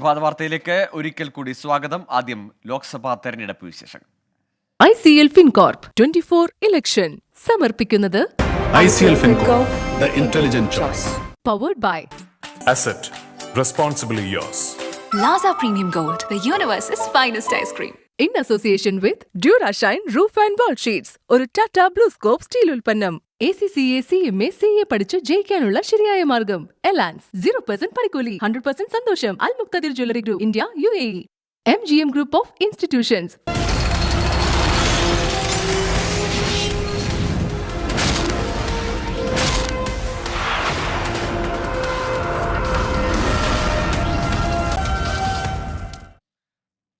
പ്രഭാത വാർത്തയിലേക്ക് ഒരിക്കൽ കൂടി സ്വാഗതം. ആദ്യം ലോക്സഭാ തെരഞ്ഞെടുപ്പ് വിശേഷങ്ങൾ. ICL FinCorp 24 ഇലക്ഷൻ സമർപ്പിക്കുന്നത് ICL FinCorp, the intelligent choice. Powered by Asset, responsibly yours. Plaza Premium Gold, the universe's finest ice cream. in association with Durashine Roof and Wall Sheets. ഒരു ടാറ്റ ബ്ലൂ സ്കോപ്പ് സ്റ്റീൽ ഉൽപ്പന്നം. ACCA CMA CA പഠിച്ച് ജയിക്കാനുള്ള ശരിയായ മാർഗം. എലാൻസ് 0% പണിക്കൂലി, 100% സന്തോഷം. Al Muqtadir jewellery group India UAE. MGM group of institutions.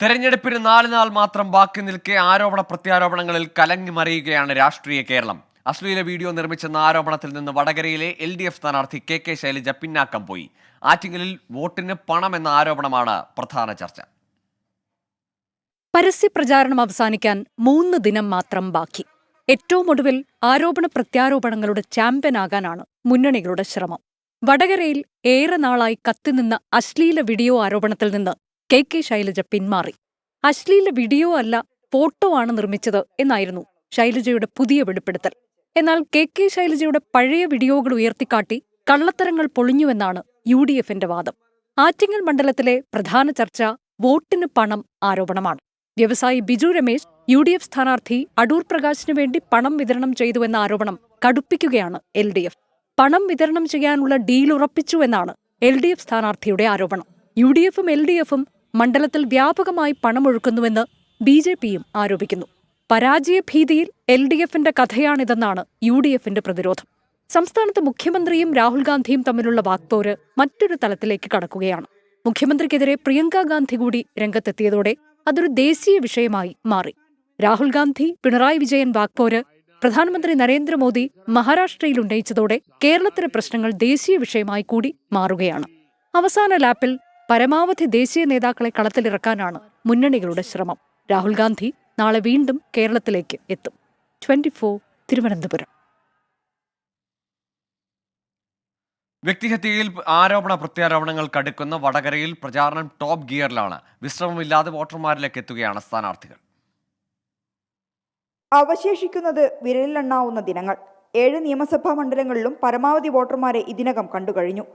തെരഞ്ഞെടുപ്പിന് 4 നാൾ മാത്രം ബാക്കി നിൽക്കെ ആരോപണ പ്രത്യാരോപണങ്ങളിൽ കലങ്ങി മറിയുകയാണ് രാഷ്ട്രീയ കേരളം. അശ്ലീല വീഡിയോ നിർമ്മിച്ചെന്ന ആരോപണത്തിൽ നിന്ന് വടകരയിലെ LDF സ്ഥാനാർത്ഥി KK ശൈലജ പിന്നാക്കം പോയി. ആറ്റിങ്ങലിൽ വോട്ടിന് പണം എന്ന ആരോപണമാണ് പ്രധാന ചർച്ച. പരസ്യപ്രചാരണം അവസാനിക്കാൻ 3 ദിനം മാത്രം ബാക്കി. ഏറ്റവും ഒടുവിൽ ആരോപണ പ്രത്യാരോപണങ്ങളുടെ ചാമ്പ്യനാകാനാണ് മുന്നണികളുടെ ശ്രമം. വടകരയിൽ ഏറെ നാളായി കത്തിനിന്ന അശ്ലീല വീഡിയോ ആരോപണത്തിൽ നിന്ന് KK ശൈലജ പിന്മാറി. അശ്ലീല വീഡിയോ അല്ല, ഫോട്ടോ ആണ് നിർമ്മിച്ചത് എന്നായിരുന്നു ശൈലജയുടെ പുതിയ വെളിപ്പെടുത്തൽ. എന്നാൽ KK ശൈലജയുടെ പഴയ വീഡിയോകൾ ഉയർത്തിക്കാട്ടി കള്ളത്തരങ്ങൾ പൊളിഞ്ഞുവെന്നാണ് UDFന്റെ വാദം. ആറ്റിങ്ങൽ മണ്ഡലത്തിലെ പ്രധാന ചർച്ച വോട്ടിന് പണം ആരോപണമാണ്. വ്യവസായി ബിജു രമേശ് UDF സ്ഥാനാർത്ഥി അടൂർ പ്രകാശിനു വേണ്ടി പണം വിതരണം ചെയ്തുവെന്ന ആരോപണം കടുപ്പിക്കുകയാണ് LDF. പണം വിതരണം ചെയ്യാനുള്ള ഡീൽ ഉറപ്പിച്ചുവെന്നാണ് LDF സ്ഥാനാർത്ഥിയുടെ ആരോപണം. UDFും LDFും മണ്ഡലത്തിൽ വ്യാപകമായി പണമൊഴുക്കുന്നുവെന്ന് BJPയും ആരോപിക്കുന്നു. പരാജയഭീതിയിൽ LDFന്റെ കഥയാണിതെന്നാണ് UDFന്റെ പ്രതിരോധം. സംസ്ഥാനത്ത് മുഖ്യമന്ത്രിയും രാഹുൽ ഗാന്ധിയും തമ്മിലുള്ള വാക്പോര് മറ്റൊരു തലത്തിലേക്ക് കടക്കുകയാണ്. മുഖ്യമന്ത്രിക്കെതിരെ പ്രിയങ്ക ഗാന്ധി കൂടി രംഗത്തെത്തിയതോടെ അതൊരു ദേശീയ വിഷയമായി മാറി. രാഹുൽ ഗാന്ധി പിണറായി വിജയൻ വാക്പോര് പ്രധാനമന്ത്രി നരേന്ദ്രമോദി മഹാരാഷ്ട്രയിൽ ഉന്നയിച്ചതോടെ കേരളത്തിലെ പ്രശ്നങ്ങൾ ദേശീയ വിഷയമായി കൂടി മാറുകയാണ്. അവസാന ലാപ്പിൽ പരമാവധി ദേശീയ നേതാക്കളെ കളത്തിലിറക്കാനാണ് മുന്നണികളുടെ ശ്രമം. രാഹുൽ ഗാന്ധി നാളെ വീണ്ടും കേരളത്തിലേക്ക് എത്തും. 24 തിരുവനന്തപുരം. വ്യക്തിഹത്യയിൽ ആരോപണ പ്രത്യാരോപണങ്ങൾ കടുക്കുന്ന വടകരയിൽ പ്രചാരണം ടോപ്പ് ഗിയറിലാണ്. വിശ്രമമില്ലാതെ വോട്ടർമാരിലേക്ക് എത്തുകയാണ് സ്ഥാനാർത്ഥികൾ. അവശേഷിക്കുന്നത് വിരലിലെണ്ണാവുന്ന ദിനങ്ങൾ. 7 നിയമസഭാ മണ്ഡലങ്ങളിലും പരമാവധി വോട്ടർമാരെ ഇതിനകം കണ്ടുകഴിഞ്ഞു.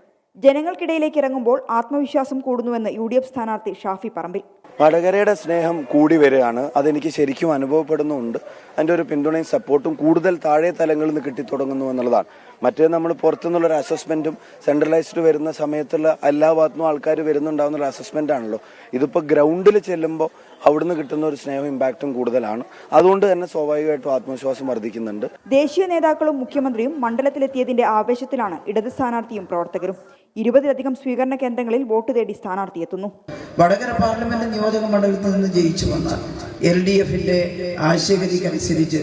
ജനങ്ങൾക്കിടയിലേക്ക് ഇറങ്ങുമ്പോൾ ആത്മവിശ്വാസം കൂടുന്നുവെന്ന് UDF സ്ഥാനാർത്ഥി ഷാഫി പറമ്പിൽ. വടകരയുടെ സ്നേഹം കൂടി വരികയാണ്. അതെനിക്ക് ശരിക്കും അനുഭവപ്പെടുന്നുണ്ട്. അതിൻ്റെ ഒരു പിന്തുണയും സപ്പോർട്ടും കൂടുതൽ താഴെ തലങ്ങളിൽ നിന്ന് കിട്ടിത്തുടങ്ങുന്നു എന്നുള്ളതാണ്. മറ്റേ നമ്മൾ പുറത്തുനിന്നുള്ളൊരു അസസ്മെൻറ്റും സെൻട്രലൈസ്ഡ് വരുന്ന സമയത്തുള്ള എല്ലാ ഭാഗത്തുനിന്നും ആൾക്കാർ വരുന്നുണ്ടാവുന്നൊരു അസസ്മെൻ്റ് ആണല്ലോ. ഇതിപ്പോൾ ഗ്രൗണ്ടിൽ ചെല്ലുമ്പോൾ അവിടുന്ന് കിട്ടുന്ന ഒരു സ്നേഹം ഇമ്പാക്റ്റും കൂടുതലാണ്. അതുകൊണ്ട് തന്നെ സ്വാഭാവികമായിട്ടും ആത്മവിശ്വാസം വർദ്ധിക്കുന്നുണ്ട്. ദേശീയ നേതാക്കളും മുഖ്യമന്ത്രിയും മണ്ഡലത്തിലെത്തിയതിന്റെ ആവേശത്തിലാണ് ഇടത് സ്ഥാനാർത്ഥിയും പ്രവർത്തകരും. 20-ലധികം സ്വീകരണ കേന്ദ്രങ്ങളിൽ വോട്ട് തേടി സ്ഥാനാർത്ഥി എത്തുന്നു. വടകര പാർലമെന്റ് നിയോജക മണ്ഡലത്തിൽ നിന്ന് ജയിച്ചു വന്ന LDFന്റെ ആശയഗതിക്കനുസരിച്ച്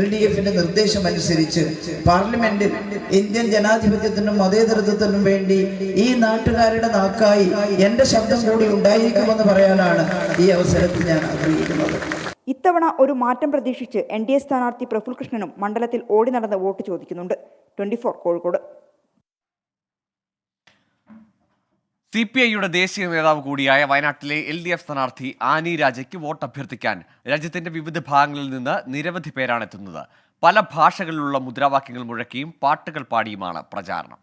LDFന്റെ നിർദ്ദേശമനുസരിച്ച് പാർലമെന്റിൽ ഇന്ത്യൻ ജനാധിപത്യത്തിനും മതേതരത്വത്തിനും വേണ്ടി ഈ നാട്ടുകാരുടെ നാക്കായി എന്റെ ശബ്ദം കൂടി ഉണ്ടായിരിക്കുമെന്ന് പറയാനാണ് ഈ അവസരത്തിൽ ഞാൻ ആഗ്രഹിക്കുന്നത്. ഇത്തവണ ഒരു മാറ്റം പ്രതീക്ഷിച്ച് NDA സ്ഥാനാർത്ഥി പ്രഫുൽ കൃഷ്ണനും മണ്ഡലത്തിൽ ഓടി നടന്ന് വോട്ട് ചോദിക്കുന്നുണ്ട്. 24 കോഴിക്കോട്. CPIയുടെ ദേശീയ നേതാവ് കൂടിയായ വയനാട്ടിലെ LDF സ്ഥാനാർത്ഥി ആനി രാജയ്ക്ക് വോട്ട് അഭ്യർത്ഥിക്കാൻ രാജ്യത്തിന്റെ വിവിധ ഭാഗങ്ങളിൽ നിന്ന് നിരവധി പേരാണ് എത്തുന്നത്. പല ഭാഷകളിലുള്ള മുദ്രാവാക്യങ്ങൾ മുഴക്കിയും പാട്ടുകൾ പാടിയുമാണ് പ്രചാരണം.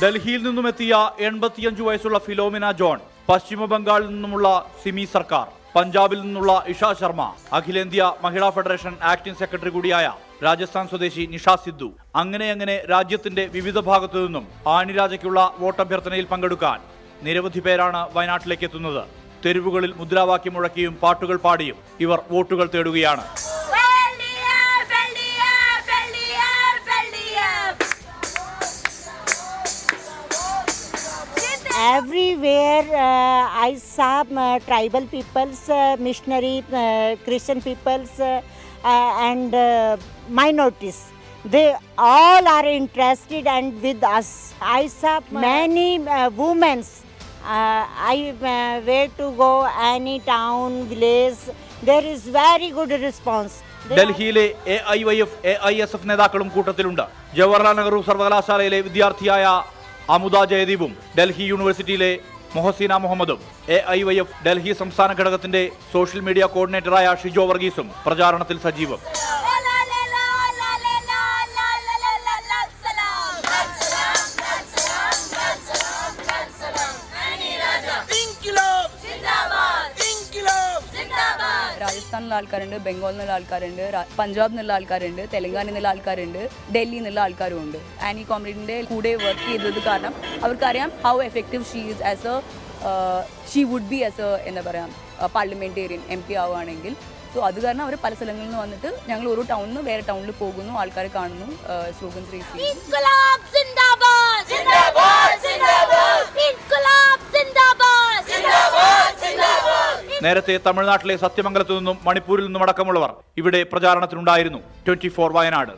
ഡൽഹിയിൽ നിന്നുമെത്തിയ 85 വയസ്സുള്ള ഫിലോമിന ജോൺ, പശ്ചിമ ബംഗാളിൽ നിന്നുമുള്ള സിമി സർക്കാർ, പഞ്ചാബിൽ നിന്നുള്ള ഇഷ ശർമ്മ, അഖിലേന്ത്യാ മഹിളാ ഫെഡറേഷൻ ആക്ടിംഗ് സെക്രട്ടറി കൂടിയായ രാജസ്ഥാൻ സ്വദേശി നിഷ സിദ്ധു, അങ്ങനെ രാജ്യത്തിന്റെ വിവിധ ഭാഗത്തു നിന്നും ആനിരാജയ്ക്കുള്ള വോട്ടഭ്യർത്ഥനയിൽ പങ്കെടുക്കാൻ നിരവധി പേരാണ് വയനാട്ടിലേക്ക് എത്തുന്നത്. തെരുവുകളിൽ മുദ്രാവാക്യം മുഴക്കിയും പാട്ടുകൾ പാടിയും ഇവർ വോട്ടുകൾ തേടുകയാണ്. Everywhere I saw tribal peoples, missionary, Christian peoples and minorities. They all are interested and with us. I saw many women. I where to go any town, village. There is very good response. ഡൽഹിയിലെ AIYF AISF നേതാക്കളും കൂട്ടത്തിലുണ്ട്. ജവഹർലാൽ നെഹ്റു സർവകലാശാലയിലെ വിദ്യാർത്ഥിയായ അമുദ ജയദീപും ഡൽഹി യൂണിവേഴ്സിറ്റിയിലെ മൊഹസീന മുഹമ്മദും AIYF Delhi സംസ്ഥാന ഘടകത്തിന്റെ social media കോർഡിനേറ്ററായ Shijo വർഗീസും പ്രചാരണത്തിൽ സജീവം. രാജസ്ഥാനിലുള്ള ആൾക്കാരുണ്ട്, ബംഗാളിൽ നിന്നുള്ള ആൾക്കാരുണ്ട്, പഞ്ചാബിൽ നിന്നുള്ള ആൾക്കാരുണ്ട്, തെലങ്കാനയിൽ നിന്നുള്ള ആൾക്കാരുണ്ട്, ഡൽഹിയിൽ നിന്നുള്ള ആൾക്കാരും ഉണ്ട്. ആനി കോമഡിന്റെ കൂടെ വർക്ക് ചെയ്തത് കാരണം അവർക്കറിയാം how effective she would be as a എന്താ പറയുക പാർലമെന്റേറിയൻ MP ആവുകയാണെങ്കിൽ. സോ അത് കാരണം അവർ പല സ്ഥലങ്ങളിൽ നിന്ന് വന്നിട്ട് ഞങ്ങൾ ഒരു ടൗണിൽ നിന്ന് വേറെ ടൗണിൽ പോകുന്നു, ആൾക്കാരെ കാണുന്നു, സ്ലോഗൻസ് റേസ് ചെയ്യുന്നു. നേരത്തെ തമിഴ്നാട്ടിലെ സത്യമംഗലത്തു നിന്നും മണിപ്പൂരിൽ നിന്നും അടക്കമുള്ളവർ ഇവിടെ പ്രചാരണത്തിനുണ്ടായിരുന്നു. 24 വയനാട്.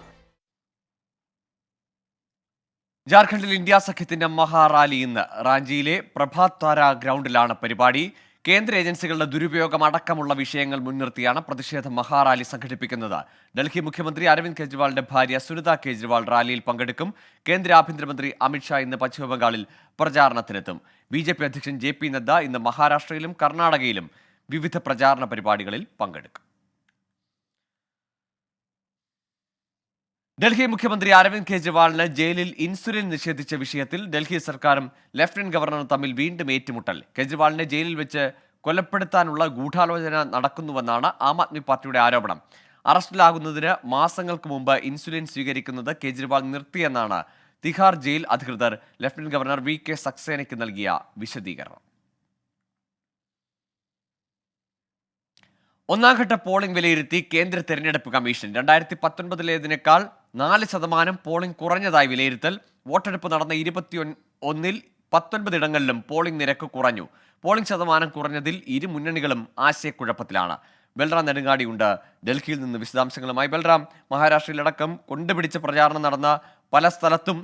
ജാർഖണ്ഡിൽ ഇന്ത്യ സഖ്യത്തിന്റെ മഹാറാലി ഇന്ന് റാഞ്ചിയിലെ പ്രഭാത് താര ഗ്രൗണ്ടിലാണ് പരിപാടി. കേന്ദ്ര ഏജൻസികളുടെ ദുരുപയോഗം അടക്കമുള്ള വിഷയങ്ങൾ മുൻനിർത്തിയാണ് പ്രതിഷേധ മഹാറാലി സംഘടിപ്പിക്കുന്നത്. ഡൽഹി മുഖ്യമന്ത്രി അരവിന്ദ് കെജ്രിവാളിന്റെ ഭാര്യ സുനിത കേജ്രിവാൾ റാലിയിൽ പങ്കെടുക്കും. കേന്ദ്ര ആഭ്യന്തരമന്ത്രി അമിത്ഷാ ഇന്ന് പശ്ചിമബംഗാളിൽ പ്രചാരണത്തിനെത്തും. BJP അധ്യക്ഷൻ JP നദ്ദ ഇന്ന് മഹാരാഷ്ട്രയിലും കർണാടകയിലും വിവിധ പ്രചാരണ പരിപാടികളിൽ പങ്കെടുക്കും. ഡൽഹി മുഖ്യമന്ത്രി അരവിന്ദ് കെജ്രിവാളിന് ജയിലിൽ ഇൻസുലിൻ നിഷേധിച്ച വിഷയത്തിൽ ഡൽഹി സർക്കാരും ലഫ്റ്റനന്റ് ഗവർണറും തമ്മിൽ വീണ്ടും ഏറ്റുമുട്ടൽ. കെജ്രിവാളിനെ ജയിലിൽ വെച്ച് കൊലപ്പെടുത്താനുള്ള ഗൂഢാലോചന നടക്കുന്നുവെന്നാണ് ആം ആദ്മി പാർട്ടിയുടെ ആരോപണം. അറസ്റ്റിലാകുന്നതിന് മാസങ്ങൾക്ക് മുമ്പ് ഇൻസുലിൻ സ്വീകരിക്കുന്നത് കെജ്രിവാൾ നിർത്തിയെന്നാണ് തിഹാർ ജയിൽ അധികൃതർ ലഫ്റ്റനന്റ് ഗവർണർ VK സക്സേനയ്ക്ക് നൽകിയ വിശദീകരണം. ഒന്നാംഘട്ട പോളിംഗ് വിലയിരുത്തി കേന്ദ്ര തെരഞ്ഞെടുപ്പ് കമ്മീഷൻ. 2019-ലേതിനേക്കാൾ 4% പോളിംഗ് കുറഞ്ഞതായി വിലയിരുത്തൽ. വോട്ടെടുപ്പ് നടന്ന 21-ൽ 19 ഇടങ്ങളിലും പോളിംഗ് നിരക്ക് കുറഞ്ഞു. പോളിംഗ് ശതമാനം കുറഞ്ഞതിൽ ഇരു മുന്നണികളും ആശയക്കുഴപ്പത്തിലാണ്. ബൽറാം നെടുങ്ങാടിയുണ്ട് ഡൽഹിയിൽ നിന്ന് വിശദാംശങ്ങളുമായി. ബൽറാം, മഹാരാഷ്ട്രയിലടക്കം കൊണ്ടുപിടിച്ച പ്രചാരണം നടന്ന പല സ്ഥലത്തും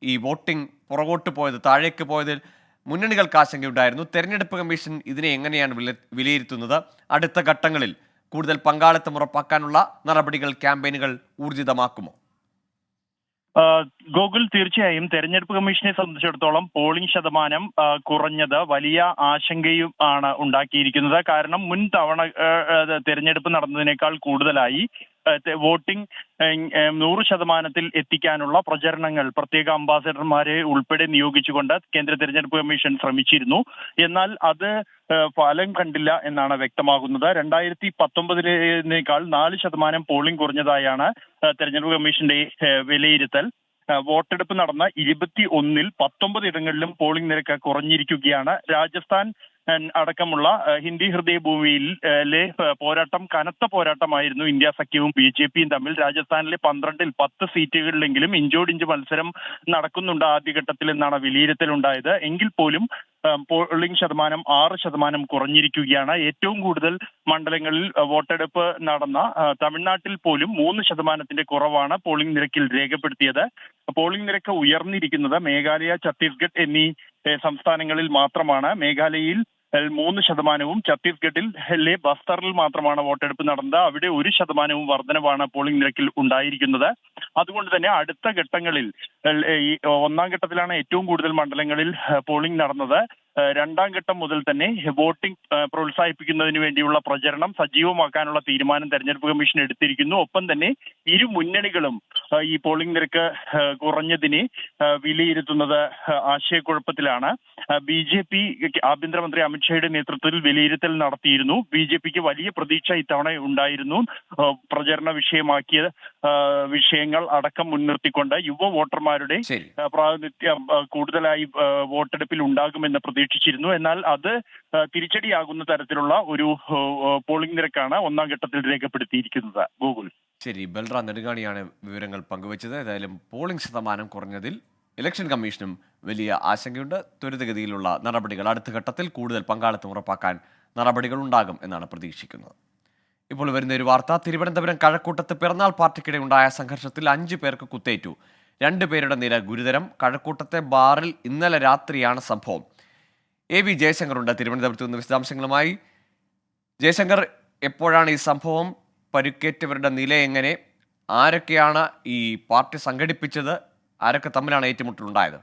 ഈ വോട്ടിംഗ് പുറകോട്ട് പോയത്, താഴേക്ക് പോയതിൽ മുന്നണികൾക്ക് ആശങ്കയുണ്ടായിരുന്നു. തെരഞ്ഞെടുപ്പ് കമ്മീഷൻ ഇതിനെ എങ്ങനെയാണ് വിലയിരുത്തുന്നത്? അടുത്ത ഘട്ടങ്ങളിൽ കൂടുതൽ പങ്കാളിത്തം ഉറപ്പാക്കാനുള്ള നടപടികൾ, ക്യാമ്പയിനുകൾ ഊർജിതമാക്കുമോ? ഗോകുൽ, തീർച്ചയായും തെരഞ്ഞെടുപ്പ് കമ്മീഷനെ സംബന്ധിച്ചിടത്തോളം പോളിംഗ് ശതമാനം കുറഞ്ഞത് വലിയ ആശങ്കയും ആണ് ഉണ്ടാക്കിയിരിക്കുന്നത്. കാരണം മുൻ തവണ തെരഞ്ഞെടുപ്പ് നടന്നതിനേക്കാൾ കൂടുതലായി വോട്ടിംഗ് 100% എത്തിക്കാനുള്ള പ്രചരണങ്ങൾ പ്രത്യേക അംബാസഡർമാരെ ഉൾപ്പെടെ നിയോഗിച്ചുകൊണ്ട് കേന്ദ്ര തെരഞ്ഞെടുപ്പ് കമ്മീഷൻ ശ്രമിച്ചിരുന്നു. എന്നാൽ അത് ഫലം കണ്ടില്ല എന്നാണ് വ്യക്തമാകുന്നത്. 2019-ലേതിനേക്കാൾ 4% പോളിംഗ് കുറഞ്ഞതായാണ് തെരഞ്ഞെടുപ്പ് കമ്മീഷന്റെ വിലയിരുത്തൽ. വോട്ടെടുപ്പ് നടന്ന 21-ൽ 19 ഇടങ്ങളിലും പോളിംഗ് നിരക്ക് കുറഞ്ഞിരിക്കുകയാണ്. രാജസ്ഥാൻ അടക്കമുള്ള ഹിന്ദി ഹൃദയഭൂമിയിലെ പോരാട്ടം കനത്ത പോരാട്ടമായിരുന്നു ഇന്ത്യ സഖ്യവും BJPയും തമ്മിൽ. രാജസ്ഥാനിലെ 12-ൽ 10 സീറ്റുകളിലെങ്കിലും ഇഞ്ചോടിഞ്ച് മത്സരം നടക്കുന്നുണ്ട് ആദ്യഘട്ടത്തിൽ എന്നാണ് വിലയിരുത്തലുണ്ടായത്. എങ്കിൽ പോലും പോളിംഗ് ശതമാനം 6% കുറഞ്ഞിരിക്കുകയാണ്. ഏറ്റവും കൂടുതൽ മണ്ഡലങ്ങളിൽ വോട്ടെടുപ്പ് നടന്ന തമിഴ്നാട്ടിൽ പോലും 3% കുറവാണ് പോളിംഗ് നിരക്കിൽ രേഖപ്പെടുത്തിയത്. പോളിംഗ് നിരക്ക് ഉയർന്നിരിക്കുന്നത് മേഘാലയ, ഛത്തീസ്ഗഡ് എന്നീ സംസ്ഥാനങ്ങളിൽ മാത്രമാണ്. മേഘാലയയിൽ 3%, ഛത്തീസ്ഗഡിലെ ബസ്തറിൽ മാത്രമാണ് വോട്ടെടുപ്പ് നടന്നത്. അവിടെ 1% വർധനവാണ് പോളിംഗ് നിരക്കിൽ ഉണ്ടായിരിക്കുന്നത്. അതുകൊണ്ട് തന്നെ അടുത്ത ഘട്ടങ്ങളിൽ ഈ ഒന്നാം ഘട്ടത്തിലാണ് ഏറ്റവും കൂടുതൽ മണ്ഡലങ്ങളിൽ പോളിംഗ് നടന്നത്. രണ്ടാം ഘട്ടം മുതൽ തന്നെ വോട്ടിംഗ് പ്രോത്സാഹിപ്പിക്കുന്നതിന് വേണ്ടിയുള്ള പ്രചരണം സജീവമാക്കാനുള്ള തീരുമാനം തെരഞ്ഞെടുപ്പ് കമ്മീഷൻ എടുത്തിരിക്കുന്നു. ഒപ്പം തന്നെ ഇരു മുന്നണികളും ഈ പോളിംഗ് നിരക്ക് കുറഞ്ഞതിനെ വിലയിരുത്തുന്നത് ആശയക്കുഴപ്പത്തിലാണ്. BJP ആഭ്യന്തരമന്ത്രി അമിത്ഷായുടെ നേതൃത്വത്തിൽ വിലയിരുത്തൽ നടത്തിയിരുന്നു. BJPക്ക് വലിയ പ്രതീക്ഷ ഇത്തവണ ഉണ്ടായിരുന്നു. പ്രചരണ വിഷയമാക്കിയ വിഷയങ്ങൾ അടക്കം മുൻനിർത്തിക്കൊണ്ട് യുവ വോട്ടർമാരുടെ പ്രാതിനിധ്യം കൂടുതലായി വോട്ടെടുപ്പിൽ ഉണ്ടാകുമെന്ന് പ്രതീക്ഷിച്ചിരുന്നു. എന്നാൽ അത് തിരിച്ചടിയാകുന്ന തരത്തിലുള്ള ഒരു പോളിംഗ് നിരക്കാണ് ഒന്നാം ഘട്ടത്തിൽ രേഖപ്പെടുത്തിയിരിക്കുന്നത്. ഗൂഗിൾ. ശരി, ബൽറാം നെടുങ്ങാടിയാണ് വിവരങ്ങൾ പങ്കുവച്ചത്. ഏതായാലും പോളിംഗ് ശതമാനം കുറഞ്ഞതിൽ ഇലക്ഷൻ കമ്മീഷനും വലിയ ആശങ്കയുണ്ട്. ത്വരിതഗതിയിലുള്ള നടപടികൾ, അടുത്ത ഘട്ടത്തിൽ കൂടുതൽ പങ്കാളിത്തം ഉറപ്പാക്കാൻ നടപടികൾ ഉണ്ടാകും എന്നാണ് പ്രതീക്ഷിക്കുന്നത്. ഇപ്പോൾ വരുന്ന ഒരു വാർത്ത. തിരുവനന്തപുരം കഴക്കൂട്ടത്ത് പിറന്നാൾ പാർട്ടിക്കിടെ ഉണ്ടായ സംഘർഷത്തിൽ 5 പേർക്ക് കുത്തേറ്റു. 2 പേരുടെ നില ഗുരുതരം. കഴക്കൂട്ടത്തെ ബാറിൽ ഇന്നലെ രാത്രിയാണ് സംഭവം. AV ജയശങ്കർ ഉണ്ട് തിരുവനന്തപുരത്ത് നിന്ന് വിശദാംശങ്ങളുമായി. ജയശങ്കർ, എപ്പോഴാണ് ഈ സംഭവം? പരിക്കേറ്റവരുടെ നില എങ്ങനെ? ആരൊക്കെയാണ് ഈ പാർട്ടി സംഘടിപ്പിച്ചത്? ആരൊക്കെ തമ്മിലാണ് ഏറ്റുമുട്ടലുണ്ടായത്?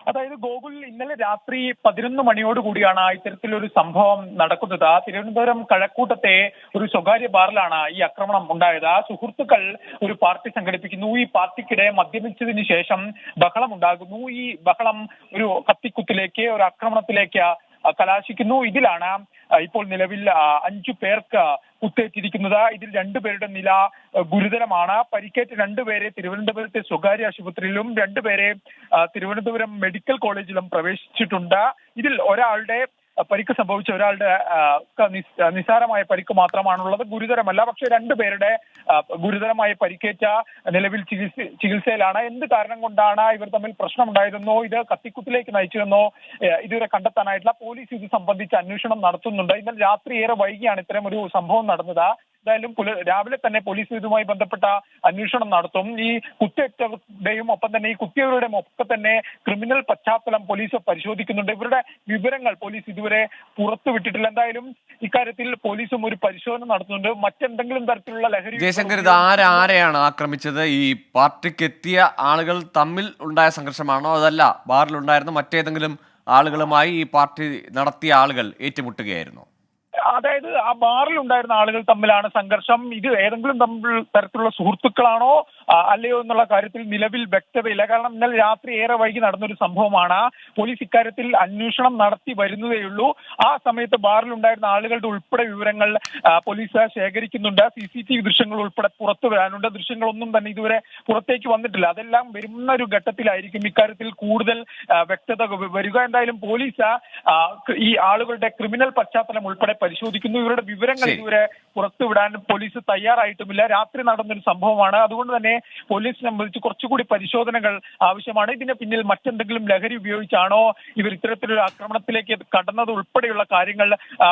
അതായത് ഗോകുൽ, ഇന്നലെ രാത്രി 11 മണിയോടുകൂടിയാണ് ഇത്തരത്തിലൊരു സംഭവം നടക്കുന്നത്. തിരുവനന്തപുരം കഴക്കൂട്ടത്തെ ഒരു സ്വകാര്യ ബാറിലാണ് ഈ ആക്രമണം ഉണ്ടായത്. സുഹൃത്തുക്കൾ ഒരു പാർട്ടി സംഘടിപ്പിക്കുന്നു. ഈ പാർട്ടിക്കിടെ മദ്യപിച്ചതിന് ശേഷം ബഹളം ഉണ്ടാകുന്നു. ഈ ബഹളം ഒരു കത്തിക്കുത്തിലേക്ക്, ഒരു ആക്രമണത്തിലേക്ക് കലാശിക്കുന്നു. ഇതിലാണ് ഇപ്പോൾ നിലവിൽ 5 പേർക്ക് കുത്തേറ്റിരിക്കുന്നത്. ഇതിൽ 2 പേരുടെ നില ഗുരുതരമാണ്. പരിക്കേറ്റ 2 പേരെ തിരുവനന്തപുരത്തെ സ്വകാര്യ ആശുപത്രിയിലും 2 പേരെ തിരുവനന്തപുരം മെഡിക്കൽ കോളേജിലും പ്രവേശിച്ചിട്ടുണ്ട്. ഇതിൽ ഒരാളുടെ പരിക്ക് സംഭവിച്ച ഒരാളുടെ നിസ്സാരമായ പരിക്ക് മാത്രമാണുള്ളത്, ഗുരുതരമല്ല. പക്ഷേ 2 പേരുടെ ഗുരുതരമായ പരിക്കേറ്റ നിലവിൽ ചികിത്സയിലാണ്. എന്ത് കാരണം കൊണ്ടാണ് ഇവർ തമ്മിൽ പ്രശ്നമുണ്ടായതെന്നോ ഇത് കത്തിക്കുത്തിലേക്ക് നയിച്ചതെന്നോ ഇതുവരെ കണ്ടെത്താനായിട്ടില്ല. പോലീസ് ഇത് സംബന്ധിച്ച് അന്വേഷണം നടത്തുന്നുണ്ട്. ഇന്നലെ രാത്രി ഏറെ വൈകിയാണ് ഇത്തരം ഒരു സംഭവം നടന്നത്. എന്തായാലും രാവിലെ തന്നെ പോലീസ് ഇതുമായി ബന്ധപ്പെട്ട അന്വേഷണം നടത്തും. ഈ കുത്തേറ്റവരുടെയും ഒപ്പം തന്നെ ഈ കുത്തിയവരുടെയും ഒക്കെ തന്നെ ക്രിമിനൽ പശ്ചാത്തലം പോലീസ് പരിശോധിക്കുന്നുണ്ട്. ഇവരുടെ വിവരങ്ങൾ പോലീസ് ഇതുവരെ പുറത്തുവിട്ടിട്ടില്ല. എന്തായാലും ഇക്കാര്യത്തിൽ പോലീസും ഒരു പരിശോധന നടത്തുന്നുണ്ട്. മറ്റെന്തെങ്കിലും തരത്തിലുള്ള ലഹരി ജയശങ്കർ, ഇത് ആരെയാണ് ആക്രമിച്ചത്? ഈ പാർട്ടിക്ക് എത്തിയ ആളുകൾ തമ്മിൽ ഉണ്ടായ സംഘർഷമാണോ, അതല്ല ബാറിലുണ്ടായിരുന്ന മറ്റേതെങ്കിലും ആളുകളുമായി ഈ പാർട്ടി നടത്തിയ ആളുകൾ ഏറ്റുമുട്ടുകയായിരുന്നോ? അതായത് ആ ബാറിൽ ഉണ്ടായിരുന്ന ആളുകൾ തമ്മിലാണ് സംഘർഷം. ഇത് ഏതെങ്കിലും തരത്തിലുള്ള സുഹൃത്തുക്കളാണോ അല്ലയോ എന്നുള്ള കാര്യത്തിൽ നിലവിൽ വ്യക്തതയില്ല. കാരണം ഇന്നലെ രാത്രി ഏറെ വൈകി നടന്നൊരു സംഭവമാണ്. പോലീസ് ഇക്കാര്യത്തിൽ അന്വേഷണം നടത്തി വരുന്നതേയുള്ളൂ. ആ സമയത്ത് ബാറിൽ ഉണ്ടായിരുന്ന ആളുകളുടെ ഉൾപ്പെടെ വിവരങ്ങൾ പോലീസ് ശേഖരിക്കുന്നുണ്ട്. CCTV ദൃശ്യങ്ങൾ ഉൾപ്പെടെ പുറത്തു വരാനുണ്ട്. ദൃശ്യങ്ങളൊന്നും തന്നെ ഇതുവരെ പുറത്തേക്ക് വന്നിട്ടില്ല. അതെല്ലാം വരുന്ന ഒരു ഘട്ടത്തിലായിരിക്കും ഇക്കാര്യത്തിൽ കൂടുതൽ വ്യക്തത വരിക. എന്തായാലും പോലീസ് ഈ ആളുകളുടെ ക്രിമിനൽ പശ്ചാത്തലം ഉൾപ്പെടെ പരിശോധിക്കുന്നു. ഇവരുടെ വിവരങ്ങൾ ഇതുവരെ പുറത്തുവിടാൻ പോലീസ് തയ്യാറായിട്ടുമില്ല. രാത്രി നടന്നൊരു സംഭവമാണ്. അതുകൊണ്ട് തന്നെ പോലീസിനെ സംബന്ധിച്ച് കുറച്ചുകൂടി പരിശോധനകൾ ആവശ്യമാണ്. ഇതിന് പിന്നിൽ മറ്റെന്തെങ്കിലും ലഹരി ഉപയോഗിച്ചാണോ ഇവർ ഇത്തരത്തിലൊരു ആക്രമണത്തിലേക്ക് കടന്നത് ഉൾപ്പെടെയുള്ള കാര്യങ്ങൾ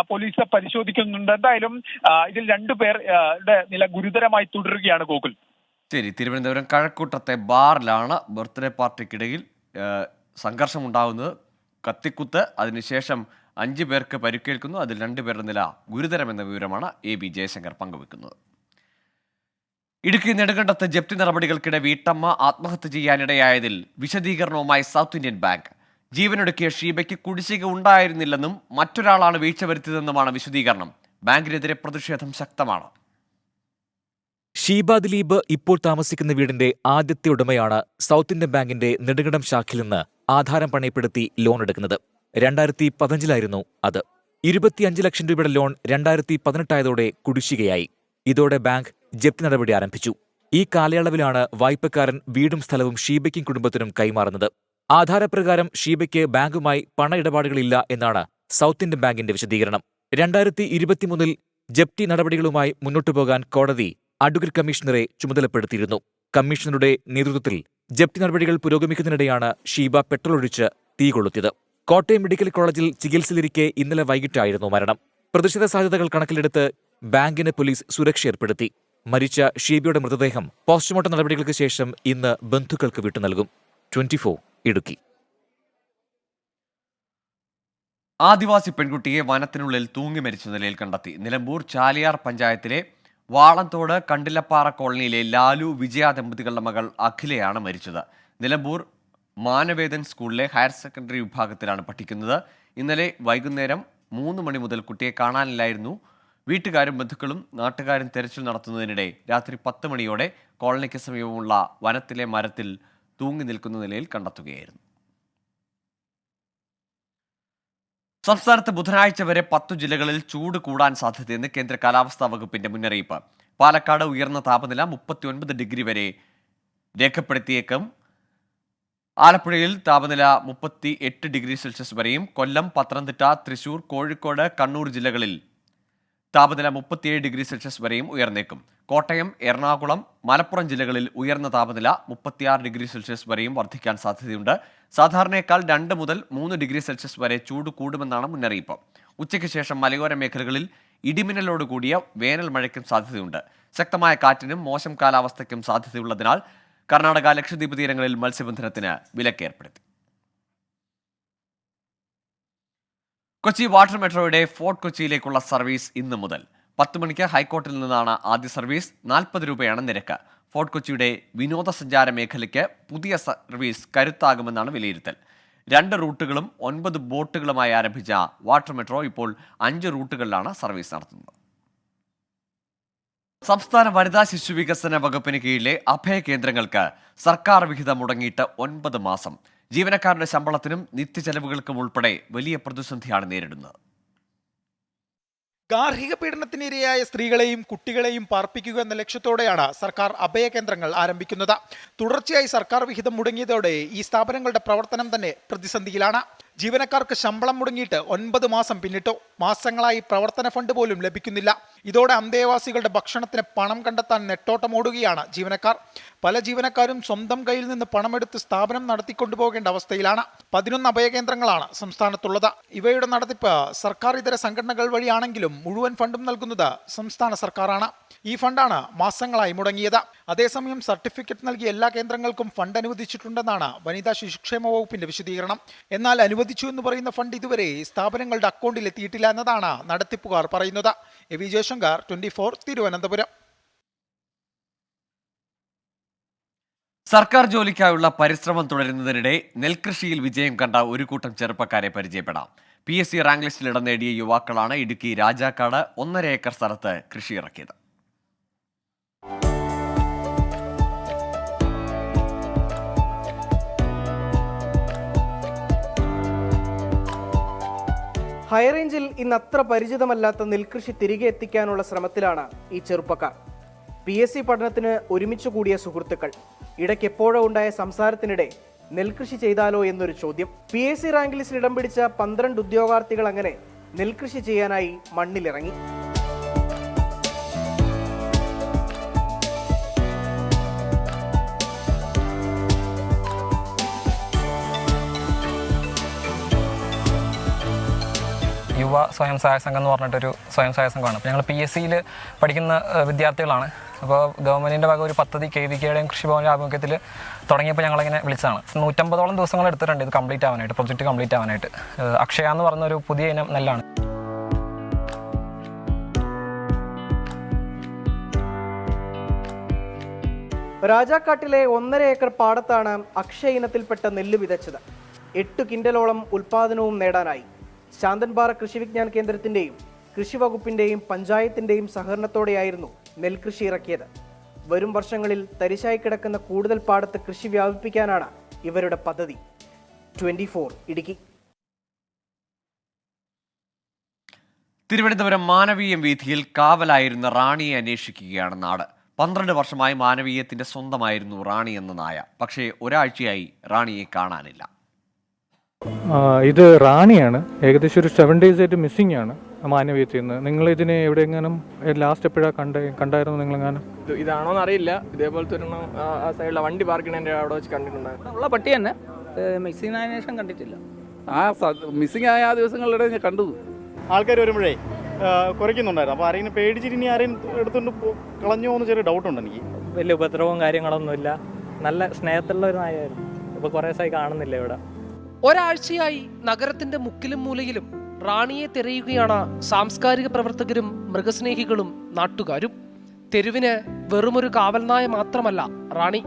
പോലീസ് പരിശോധിക്കുന്നുണ്ട്. എന്തായാലും ഇതിൽ 2 പേരുടെ നില ഗുരുതരമായി തുടരുകയാണ് ഗോകുൽ. ശരി, തിരുവനന്തപുരം കഴക്കൂട്ടത്തെ ബാറിലാണ് ബർത്ത്ഡേ പാർട്ടിക്കിടയിൽ സംഘർഷമുണ്ടാകുന്നത്. കത്തിക്കുത്ത്, അതിനുശേഷം 5 പേർക്ക് പരിക്കേൽക്കുന്നു. അതിൽ 2 പേരുടെ നില ഗുരുതരമെന്ന വിവരമാണ് AB ജയശങ്കർ പങ്കുവെക്കുന്നത്. ഇടുക്കി നെടുങ്കണ്ടത്ത് ജപ്തി നടപടികൾക്കിടെ വീട്ടമ്മ ആത്മഹത്യ ചെയ്യാനിടയായതിൽ വിശദീകരണവുമായി സൗത്ത് ഇന്ത്യൻ ബാങ്ക്. ജീവനൊടുക്കിയ ഷീബയ്ക്ക് കുടിശ്ശിക ഉണ്ടായിരുന്നില്ലെന്നും മറ്റൊരാളാണ് വീഴ്ച വരുത്തിയതെന്നുമാണ് വിശദീകരണം. ബാങ്കിനെതിരെ പ്രതിഷേധം ശക്തമാണ്. ഷീബ ദിലീപ് ഇപ്പോൾ താമസിക്കുന്ന വീടിന്റെ ആദ്യത്തെ ഉടമയാണ് സൗത്ത് ഇന്ത്യൻ ബാങ്കിന്റെ നെടുങ്കണ്ടം ശാഖയിൽ നിന്ന് ആധാരം പണയപ്പെടുത്തി ലോൺ എടുക്കുന്നത്. 2015 അത്. 25 ലക്ഷം രൂപയുടെ ലോൺ 2018 കുടിശ്ശികയായി. ഇതോടെ ബാങ്ക് ജപ്തി നടപടി ആരംഭിച്ചു. ഈ കാലയളവിലാണ് വായ്പക്കാരൻ വീടും സ്ഥലവും ഷീബയ്ക്കും കുടുംബത്തിനും കൈമാറുന്നത്. ആധാരപ്രകാരം ഷീബയ്ക്ക് ബാങ്കുമായി പണ ഇടപാടുകളില്ല എന്നാണ് സൗത്ത് ഇന്ത്യൻ ബാങ്കിന്റെ വിശദീകരണം. 2023 ജപ്തി നടപടികളുമായി മുന്നോട്ടുപോകാൻ കോടതി അഡ്വക്കേറ്റ് കമ്മീഷണറെ ചുമതലപ്പെടുത്തിയിരുന്നു. കമ്മീഷണറുടെ നേതൃത്വത്തിൽ ജപ്തി നടപടികൾ പുരോഗമിക്കുന്നതിനിടെയാണ് ഷീബ പെട്രോൾ ഒഴിച്ച് തീ കൊളുത്തിയത്. കോട്ടയം മെഡിക്കൽ കോളേജിൽ ചികിത്സയിലിരിക്കെ ഇന്നലെ വൈകിട്ടായിരുന്നു മരണം. പ്രതിഷേധ സാധ്യതകൾ കണക്കിലെടുത്ത് ബാങ്കിന് പോലീസ് സുരക്ഷ ഏർപ്പെടുത്തി. മരിച്ച ഷീബയുടെ മൃതദേഹം പോസ്റ്റ്മോർട്ടം നടപടികൾക്ക് ശേഷം ഇന്ന് ബന്ധുക്കൾക്ക് വിട്ടുനൽകും. 24 ഇടുക്കി. ആദിവാസി പെൺകുട്ടിയെ വനത്തിനുള്ളിൽ തൂങ്ങി മരിച്ച നിലയിൽ കണ്ടെത്തി. നിലമ്പൂർ ചാലിയാർ പഞ്ചായത്തിലെ വാളന്തോട് കണ്ടിലപ്പാറ കോളനിയിലെ ലാലു വിജയ ദമ്പതികളുടെ മകൾ അഖിലയാണ് മരിച്ചത്. നിലമ്പൂർ മാനവേദൻ സ്കൂളിലെ ഹയർ സെക്കൻഡറി വിഭാഗത്തിലാണ് പഠിക്കുന്നത്. ഇന്നലെ വൈകുന്നേരം 3 മണി മുതൽ കുട്ടിയെ കാണാനില്ലായിരുന്നു. വീട്ടുകാരും ബന്ധുക്കളും നാട്ടുകാരും തെരച്ചിൽ നടത്തുന്നതിനിടെ രാത്രി 10 മണിയോടെ കോളനിക്ക് സമീപമുള്ള വനത്തിലെ മരത്തിൽ തൂങ്ങി നിൽക്കുന്ന നിലയിൽ കണ്ടെത്തുകയായിരുന്നു. സംസ്ഥാനത്ത് ബുധനാഴ്ച വരെ 10 ജില്ലകളിൽ ചൂട് കൂടാൻ സാധ്യതയെന്ന് കേന്ദ്ര കാലാവസ്ഥാ വകുപ്പിന്റെ മുന്നറിയിപ്പ്. പാലക്കാട് ഉയർന്ന താപനില 39 ഡിഗ്രി വരെ രേഖപ്പെടുത്തിയേക്കും. ആലപ്പുഴയിൽ താപനില 38 ഡിഗ്രി സെൽഷ്യസ് വരെയും, കൊല്ലം, പത്തനംതിട്ട, തൃശൂർ, കോഴിക്കോട്, കണ്ണൂർ ജില്ലകളിൽ താപനില 37 ഡിഗ്രി സെൽഷ്യസ് വരെയും ഉയർന്നേക്കും. കോട്ടയം, എറണാകുളം, മലപ്പുറം ജില്ലകളിൽ ഉയർന്ന താപനില 36 ഡിഗ്രി സെൽഷ്യസ് വരെയും വർദ്ധിക്കാൻ സാധ്യതയുണ്ട്. സാധാരണയേക്കാൾ 2 മുതൽ 3 ഡിഗ്രി സെൽഷ്യസ് വരെ ചൂട് കൂടുമെന്നാണ് മുന്നറിയിപ്പ്. ഉച്ചയ്ക്ക് ശേഷം മലയോര മേഖലകളിൽ ഇടിമിന്നലോട് കൂടിയ വേനൽ മഴയ്ക്കും സാധ്യതയുണ്ട്. ശക്തമായ കാറ്റിനും മോശം കാലാവസ്ഥയ്ക്കും സാധ്യതയുള്ളതിനാൽ കർണാടക, ലക്ഷദ്വീപ് തീരങ്ങളിൽ മത്സ്യബന്ധനത്തിന് വിലക്കേർപ്പെടുത്തി. കൊച്ചി വാട്ടർ മെട്രോയുടെ ഫോർട്ട് കൊച്ചിയിലേക്കുള്ള സർവീസ് ഇന്ന് മുതൽ. 10 മണിക്ക് ഹൈക്കോർട്ടിൽ നിന്നാണ് ആദ്യ സർവീസ്. 40 രൂപയാണ് നിരക്ക്. ഫോർട്ട് കൊച്ചിയുടെ വിനോദസഞ്ചാര മേഖലയ്ക്ക് പുതിയ സർവീസ് കരുത്താകുമെന്നാണ് വിലയിരുത്തൽ. 2 റൂട്ടുകളും 9 ബോട്ടുകളുമായി ആരംഭിച്ച വാട്ടർ മെട്രോ ഇപ്പോൾ 5 റൂട്ടുകളിലാണ് സർവീസ് നടത്തുന്നത്. സംസ്ഥാന വനിതാ ശിശു വികസന വകുപ്പിന് കീഴിലെ അഭയ കേന്ദ്രങ്ങൾക്ക് സർക്കാർ വിഹിതം മുടങ്ങിയിട്ട് 9 മാസം. ജീവനക്കാരുടെ ശമ്പളത്തിനും നിത്യചെലവുകൾക്കും ഉൾപ്പെടെ വലിയ പ്രതിസന്ധിയാണ് നേരിടുന്നത്. ഗാർഹിക പീഡനത്തിനിരയായ സ്ത്രീകളെയും കുട്ടികളെയും പാർപ്പിക്കുക എന്ന ലക്ഷ്യത്തോടെയാണ് സർക്കാർ അഭയകേന്ദ്രങ്ങൾ ആരംഭിക്കുന്നത്. തുടർച്ചയായി സർക്കാർ വിഹിതം മുടങ്ങിയതോടെ ഈ സ്ഥാപനങ്ങളുടെ പ്രവർത്തനം തന്നെ പ്രതിസന്ധിയിലാണ്. ജീവനക്കാർക്ക് ശമ്പളം മുടങ്ങിയിട്ട് 9 മാസം പിന്നിട്ടു. മാസങ്ങളായി പ്രവർത്തന ഫണ്ട് പോലും ലഭിക്കുന്നില്ല. ഇതോടെ അന്തേവാസികളുടെ ഭക്ഷണത്തിന് പണം കണ്ടെത്താൻ നെട്ടോട്ടമോടുകയാണ് ജീവനക്കാർ. പല ജീവനക്കാരും സ്വന്തം കയ്യിൽ നിന്ന് പണമെടുത്ത് സ്ഥാപനം നടത്തിക്കൊണ്ടുപോകേണ്ട അവസ്ഥയിലാണ്. 11 അഭയകേന്ദ്രങ്ങളാണ് സംസ്ഥാനത്തുള്ളത്. ഇവയുടെ നടത്തിപ്പ് സർക്കാർ ഇതര സംഘടനകൾ വഴിയാണെങ്കിലും മുഴുവൻ ഫണ്ടും നൽകുന്നത് സംസ്ഥാന സർക്കാരാണ്. ഈ ഫണ്ടാണ് മാസങ്ങളായി മുടങ്ങിയത്. അതേസമയം സർട്ടിഫിക്കറ്റ് നൽകിയ എല്ലാ കേന്ദ്രങ്ങൾക്കും ഫണ്ട് അനുവദിച്ചിട്ടുണ്ടെന്നാണ് വനിതാ ശിശുക്ഷേമ വകുപ്പിന്റെ വിശദീകരണം. എന്നാൽ അനുവദിച്ചു എന്ന് പറയുന്ന ഫണ്ട് ഇതുവരെ സ്ഥാപനങ്ങളുടെ അക്കൗണ്ടിൽ എത്തിയിട്ടില്ല എന്നതാണ് നടത്തിപ്പുകാർ പറയുന്നത്. എ.വി. ജയശങ്കർ, 24, തിരുവനന്തപുരം. സർക്കാർ ജോലിക്കായുള്ള പരിശ്രമം തുടരുന്നതിനിടെ നെൽകൃഷിയിൽ വിജയം കണ്ട ഒരു കൂട്ടം ചെറുപ്പക്കാരെ പരിചയപ്പെടാം. PSC റാങ്ക് ലിസ്റ്റിൽ ഇടം നേടിയ യുവാക്കളാണ് ഇടുക്കി രാജാക്കാട് 1.5 ഏക്കർ സ്ഥലത്ത് കൃഷി ഇറക്കിയത്. ഹൈറേഞ്ചിൽ ഇന്നത്ര പരിചിതമല്ലാത്ത നെൽകൃഷി തിരികെ എത്തിക്കാനുള്ള ശ്രമത്തിലാണ് ഈ ചെറുപ്പക്കാർ. PSC പഠനത്തിന് ഒരുമിച്ച് കൂടിയ സുഹൃത്തുക്കൾ. ഇടയ്ക്ക് എപ്പോഴോ ഉണ്ടായ സംസാരത്തിനിടെ നെൽകൃഷി ചെയ്താലോ എന്നൊരു ചോദ്യം. PSC റാങ്ക് ലിസ്റ്റിൽ ഇടം പിടിച്ച 12 ഉദ്യോഗാർത്ഥികൾ അങ്ങനെ നെൽകൃഷി ചെയ്യാനായി മണ്ണിലിറങ്ങി. യുവ സ്വയം സഹായ സംഘം എന്ന് പറഞ്ഞിട്ടൊരു സ്വയം സഹായ സംഘമാണ്. അപ്പോൾ ഞങ്ങൾ PSCയിൽ പഠിക്കുന്ന വിദ്യാർത്ഥികളാണ്. അപ്പോൾ ഗവൺമെൻറ്റിൻ്റെ ഭാഗം ഒരു പദ്ധതി KVKയുടെയും കൃഷിഭവൻ്റെ ആഭിമുഖ്യത്തിൽ തുടങ്ങിയപ്പോൾ ഞങ്ങളിങ്ങനെ വിളിച്ചതാണ്. 150ഓളം ദിവസങ്ങൾ എടുത്തിട്ടുണ്ട് ഇത് കംപ്ലീറ്റ് ആവാനായിട്ട്, പ്രൊജക്റ്റ് കംപ്ലീറ്റ് ആവാനായിട്ട്. അക്ഷയ എന്ന് പറഞ്ഞൊരു പുതിയ ഇനം നെല്ലാണ്. രാജാക്കാട്ടിലെ 1.5 ഏക്കർ പാടത്താണ് അക്ഷയ ഇനത്തിൽപ്പെട്ട നെല്ല് വിതച്ചത്. 8 കിൻഡലോളം ഉൽപാദനവും നേടാനായി. ശാന്തൻപാറ കൃഷി വിജ്ഞാന കേന്ദ്രത്തിന്റെയും കൃഷി വകുപ്പിന്റെയും പഞ്ചായത്തിന്റെയും സഹകരണത്തോടെയായിരുന്നു നെൽകൃഷി ഇറക്കിയത്. വരും വർഷങ്ങളിൽ തരിശായി കിടക്കുന്ന കൂടുതൽ പാടത്ത് കൃഷി വ്യാപിപ്പിക്കാനാണ് ഇവരുടെ പദ്ധതി. 24 ഇടുക്കി. തിരുവനന്തപുരം മാനവീയം വീഥിയിൽ കാവലായിരുന്ന റാണിയെ അന്വേഷിക്കുകയാണ് നാട്. 12 വർഷമായി മാനവീയത്തിന്റെ സ്വന്തമായിരുന്നു റാണി എന്ന നായ. പക്ഷേ ഒരാഴ്ചയായി റാണിയെ കാണാനില്ല. ഇത് റാണിയാണ്. ഏകദേശം ഒരു 7 days ആയിട്ട് മിസ്സിംഗ് ആണ് മാനവീയത്തിൽ നിന്ന്. നിങ്ങൾ ഇതിനെ എവിടെയെങ്ങാനും ലാസ്റ്റ് എപ്പോഴാണ് കണ്ടായിരുന്നു നിങ്ങളെങ്ങാനും? ഇതാണോന്ന് അറിയില്ല. ഇതേപോലത്തെ ഒരു ആ സൈഡിലെ വണ്ടി പാർക്ക് ചെയ്യുന്നതിൻ്റെ അവിടെ വെച്ച് കണ്ടിട്ടുണ്ടായിരുന്നു. ഉള്ള പട്ടി തന്നെ. മിസ്സിംഗ് ആയതിനു ശേഷം കണ്ടിട്ടില്ല. മിസ്സിംഗ് ആയ ആ ദിവസങ്ങളിലൂടെ ഞാൻ കണ്ടു. ആൾക്കാർ വരുമ്പോഴേ കുറയ്ക്കുന്നുണ്ടായിരുന്നു. അപ്പോൾ ആരെങ്കിലും പേടിച്ചിട്ട് ഇനി ആരെയും എടുത്തുകൊണ്ട് കളഞ്ഞോ എന്ന് ചെറിയ ഡൗട്ടുണ്ട് എനിക്ക്. വലിയ ഉപദ്രവവും കാര്യങ്ങളൊന്നുമില്ല. നല്ല സ്നേഹത്തിലുള്ള ഒരു നായായിരുന്നു. ഇപ്പോൾ കുറേ ദിവസമായി കാണുന്നില്ല ഇവിടെ. ഒരാഴ്ചയായി നഗരത്തിന്റെ മുക്കിലും മൂലയിലും റാണിയെ തിരയുകയാണ് സാംസ്കാരിക പ്രവർത്തകരും മൃഗസ്നേഹികളും നാട്ടുകാരും. തെരുവിന് വെറുമൊരു കാവൽനായ മാത്രമല്ല റാണി,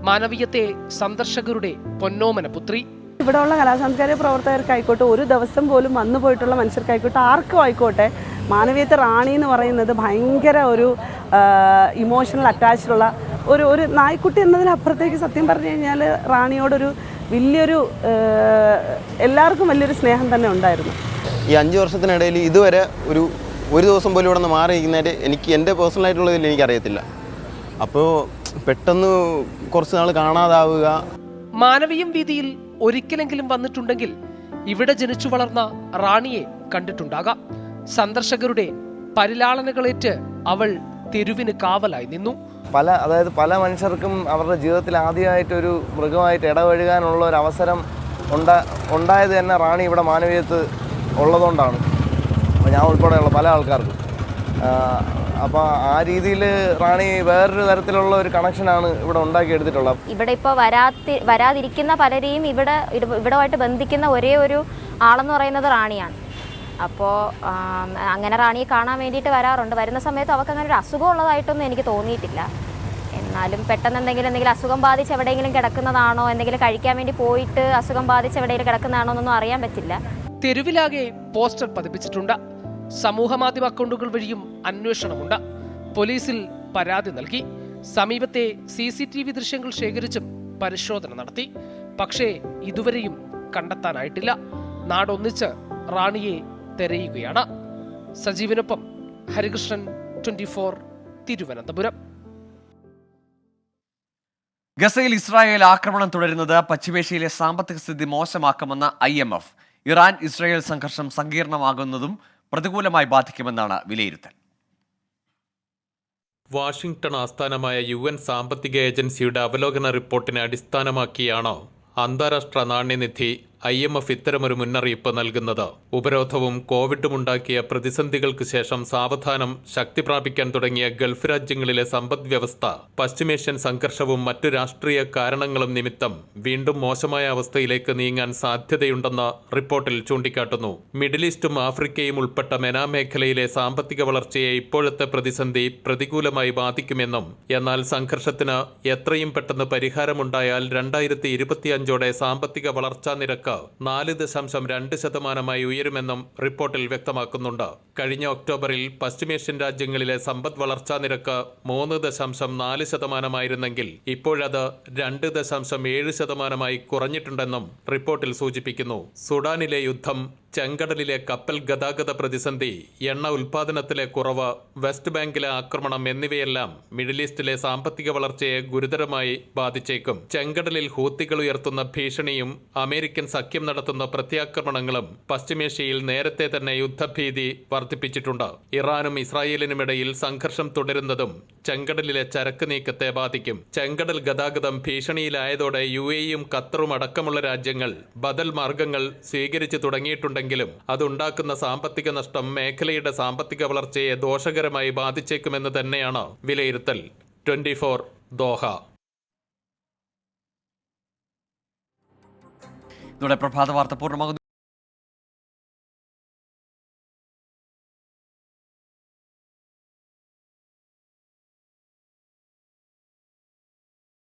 മാനവീയത്തെ സന്ദർശകരുടെ പൊന്നോമന പുത്രി. ഇവിടെയുള്ള കലാസാംസ്കാരിക പ്രവർത്തകർക്കായിക്കോട്ടെ, ഒരു ദിവസം പോലും വന്നു പോയിട്ടുള്ള മനുഷ്യർക്കായിക്കോട്ടെ, ആർക്കും ആയിക്കോട്ടെ, മാനവീയത്തെ റാണി എന്ന് പറയുന്നത് ഭയങ്കര ഒരു ഇമോഷണൽ അറ്റാച്ച്ഡുള്ള ഒരു നായ്ക്കുട്ടി എന്നതിനപ്പുറത്തേക്ക് സത്യം പറഞ്ഞു കഴിഞ്ഞാൽ റാണിയോടൊരു വലിയൊരു എല്ലാവർക്കും വലിയൊരു സ്നേഹം തന്നെ ഉണ്ടായിരുന്നു. ഈ 5 വർഷത്തിനിടയിൽ ഇതുവരെ ഒരു ദിവസം പോലും ഇവിടെ നിന്ന് മാറിയിരിക്കുന്നതായിട്ട് എനിക്ക് എൻ്റെ പേഴ്സണലായിട്ടുള്ളതിൽ എനിക്കറിയത്തില്ല. അപ്പോൾ പെട്ടെന്ന് കുറച്ച് നാൾ കാണാതാവുക. മാനവീയം വീതിയിൽ ഒരിക്കലെങ്കിലും വന്നിട്ടുണ്ടെങ്കിൽ ഇവിടെ ജനിച്ചു വളർന്ന റാണിയെ കണ്ടിട്ടുണ്ടാകാം. സന്ദർശകരുടെ പരിലാളനകളേറ്റ് അവൾ തെരുവിന് കാവലായി നിന്നു. പല മനുഷ്യർക്കും അവരുടെ ജീവിതത്തിൽ ആദ്യമായിട്ടൊരു മൃഗമായിട്ട് ഇടപഴകാനുള്ള ഒരു അവസരം ഉണ്ടായത് തന്നെ റാണി ഇവിടെ മാനവീയത്ത് ഉള്ളതുകൊണ്ടാണ്. അപ്പോൾ ഞാൻ ഉൾപ്പെടെയുള്ള പല ആൾക്കാർക്കും. അപ്പോൾ ആ രീതിയിൽ റാണി വേറൊരു തരത്തിലുള്ള ഒരു കണക്ഷനാണ് ഇവിടെ ഉണ്ടാക്കിയെടുത്തിട്ടുള്ളത്. ഇവിടെ ഇപ്പോൾ വരാതിരിക്കുന്ന പലരെയും ഇവിടമായിട്ട് ബന്ധിക്കുന്ന ഒരേ ഒരു ആളെന്ന് പറയുന്നത് റാണിയാണ്. അപ്പോൾ അങ്ങനെ റാണിയെ കാണാൻ വേണ്ടിയിട്ട് വരാറുണ്ട്. വരുന്ന സമയത്ത് അവൾക്ക് അങ്ങനെ ഒരു അസുഖം ഉള്ളതായിട്ടൊന്നും എനിക്ക് തോന്നിയിട്ടില്ല. എന്നാലും പെട്ടെന്ന് എന്തെങ്കിലും അസുഖം ബാധിച്ച് എവിടെയെങ്കിലും കിടക്കുന്നതാണോ, എന്തെങ്കിലും കഴിക്കാൻ വേണ്ടി പോയിട്ട് അസുഖം ബാധിച്ച് എവിടെയെങ്കിലും കിടക്കുന്നതാണോ എന്നൊന്നും അറിയാൻ പറ്റില്ല. തെരുവിലാകെ പോസ്റ്റർ പതിപ്പിച്ചിട്ടുണ്ട്. സമൂഹ മാധ്യമ അക്കൗണ്ടുകൾ വഴിയും അന്വേഷണമുണ്ട്. പോലീസിൽ പരാതി നൽകി. സമീപത്തെ CCTV ദൃശ്യങ്ങൾ ശേഖരിച്ചും പരിശോധന നടത്തി. പക്ഷേ ഇതുവരെയും കണ്ടെത്താനായിട്ടില്ല. നാടൊന്നിച്ച് റാണിയെ തെരയുകയാണ്. സജീവിനൊപ്പം ഹരികൃഷ്ണൻ, 24 തിരുവനന്തപുരം. ഗസയിൽ ഇസ്രായേൽ ആക്രമണം തുടരുന്നത് പശ്ചിമേഷ്യയിലെ സാമ്പത്തിക സ്ഥിതി മോശമാക്കുമെന്ന IMF. ഇറാൻ ഇസ്രായേൽ സംഘർഷം സങ്കീർണമാകുന്നതും പ്രതികൂലമായി ബാധിക്കുമെന്നാണ് വിലയിരുത്തൽ. വാഷിംഗ്ടൺ ആസ്ഥാനമായ UN സാമ്പത്തിക ഏജൻസിയുടെ അവലോകന റിപ്പോർട്ടിനെ അടിസ്ഥാനമാക്കിയാണ് അന്താരാഷ്ട്ര നാണ്യനിധി IMF ഇത്തരമൊരു മുന്നറിയിപ്പ് നൽകുന്നത്. ഉപരോധവും കോവിഡും ഉണ്ടാക്കിയ പ്രതിസന്ധികൾക്ക് ശേഷം സാവധാനം ശക്തി പ്രാപിക്കാൻ തുടങ്ങിയ ഗൾഫ് രാജ്യങ്ങളിലെ സമ്പദ് വ്യവസ്ഥ പശ്ചിമേഷ്യൻ സംഘർഷവും മറ്റു രാഷ്ട്രീയ കാരണങ്ങളും നിമിത്തം വീണ്ടും മോശമായ അവസ്ഥയിലേക്ക് നീങ്ങാൻ സാധ്യതയുണ്ടെന്ന് റിപ്പോർട്ടിൽ ചൂണ്ടിക്കാട്ടുന്നു. മിഡിൽ ഈസ്റ്റും ആഫ്രിക്കയും ഉൾപ്പെട്ട മെന മേഖലയിലെ സാമ്പത്തിക വളർച്ചയെ ഇപ്പോഴത്തെ പ്രതിസന്ധി പ്രതികൂലമായി ബാധിക്കുമെന്നും, എന്നാൽ സംഘർഷത്തിന് എത്രയും പെട്ടെന്ന് പരിഹാരമുണ്ടായാൽ 2025ഓടെ സാമ്പത്തിക വളർച്ചാ നിരക്ക് 4.2% ഉയരുമെന്നും റിപ്പോർട്ടിൽ വ്യക്തമാക്കുന്നുണ്ട്. കഴിഞ്ഞ ഒക്ടോബറിൽ പശ്ചിമേഷ്യൻ രാജ്യങ്ങളിലെ സമ്പദ് വളർച്ചാ നിരക്ക് 3.4% ഇപ്പോഴത് 2.7% കുറഞ്ഞിട്ടുണ്ടെന്നും റിപ്പോർട്ടിൽ സൂചിപ്പിക്കുന്നു. സുഡാനിലെ യുദ്ധം, ചെങ്കടലിലെ കപ്പൽ ഗതാഗത പ്രതിസന്ധി, എണ്ണ ഉൽപാദനത്തിലെ കുറവ്, വെസ്റ്റ് ബാങ്കിലെ ആക്രമണം എന്നിവയെല്ലാം മിഡിൽ ഈസ്റ്റിലെ സാമ്പത്തിക വളർച്ചയെ ഗുരുതരമായി ബാധിച്ചേക്കും. ചെങ്കടലിൽ ഹൂത്തികൾ ഉയർത്തുന്ന ഭീഷണിയും അമേരിക്കൻ സഖ്യം നടത്തുന്ന പ്രത്യാക്രമണങ്ങളും പശ്ചിമേഷ്യയിൽ നേരത്തെ തന്നെ യുദ്ധഭീതി വർദ്ധിപ്പിച്ചിട്ടുണ്ട്. ഇറാനും ഇസ്രായേലിനുമിടയിൽ സംഘർഷം തുടരുന്നതും ചെങ്കടലിലെ ചരക്ക് നീക്കത്തെ ബാധിക്കും. ചെങ്കടൽ ഗതാഗതം ഭീഷണിയിലായതോടെ UAEയും ഖത്തറും അടക്കമുള്ള രാജ്യങ്ങൾ ബദൽ മാർഗങ്ങൾ സ്വീകരിച്ചു തുടങ്ങിയിട്ടുണ്ടെങ്കിലും അതുണ്ടാക്കുന്ന സാമ്പത്തിക നഷ്ടം മേഖലയുടെ സാമ്പത്തിക വളർച്ചയെ ദോഷകരമായി ബാധിച്ചേക്കുമെന്ന് തന്നെയാണ് വിലയിരുത്തൽ. 24 ദോഹ. ഇതോടെ പ്രഭാത വാർത്ത പൂർണ്ണമാകുന്നു.